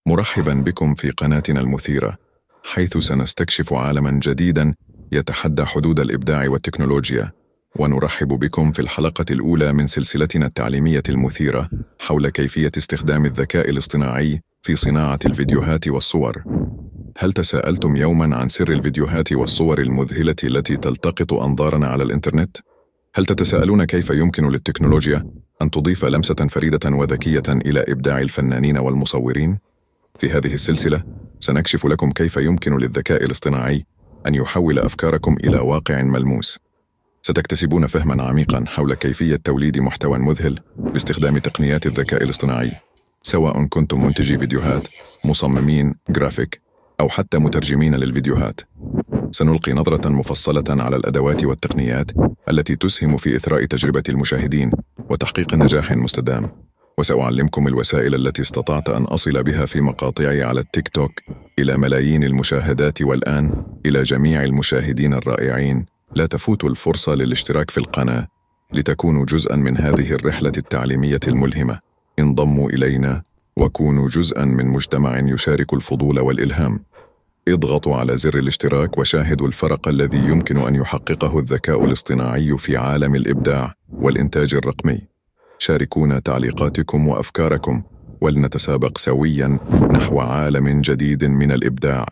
مرحبا بكم في قناتنا المثيرة، حيث سنستكشف عالما جديدا يتحدى حدود الإبداع والتكنولوجيا. ونرحب بكم في الحلقة الأولى من سلسلتنا التعليمية المثيرة حول كيفية استخدام الذكاء الاصطناعي في صناعة الفيديوهات والصور. هل تساءلتم يوما عن سر الفيديوهات والصور المذهلة التي تلتقط أنظارنا على الإنترنت؟ هل تتساءلون كيف يمكن للتكنولوجيا أن تضيف لمسة فريدة وذكية إلى إبداع الفنانين والمصورين؟ في هذه السلسلة سنكشف لكم كيف يمكن للذكاء الاصطناعي أن يحول أفكاركم إلى واقع ملموس. ستكتسبون فهما عميقا حول كيفية توليد محتوى مذهل باستخدام تقنيات الذكاء الاصطناعي، سواء كنتم منتجي فيديوهات، مصممين جرافيك، أو حتى مترجمين للفيديوهات. سنلقي نظرة مفصلة على الأدوات والتقنيات التي تسهم في إثراء تجربة المشاهدين وتحقيق نجاح مستدام. وسأعلمكم الوسائل التي استطعت أن أصل بها في مقاطعي على التيك توك إلى ملايين المشاهدات، والآن إلى جميع المشاهدين الرائعين. لا تفوتوا الفرصة للاشتراك في القناة لتكونوا جزءا من هذه الرحلة التعليمية الملهمة. انضموا إلينا وكونوا جزءا من مجتمع يشارك الفضول والإلهام. اضغطوا على زر الاشتراك وشاهدوا الفرق الذي يمكن أن يحققه الذكاء الاصطناعي في عالم الإبداع والإنتاج الرقمي. شاركونا تعليقاتكم وأفكاركم، ولنتسابق سويا نحو عالم جديد من الإبداع.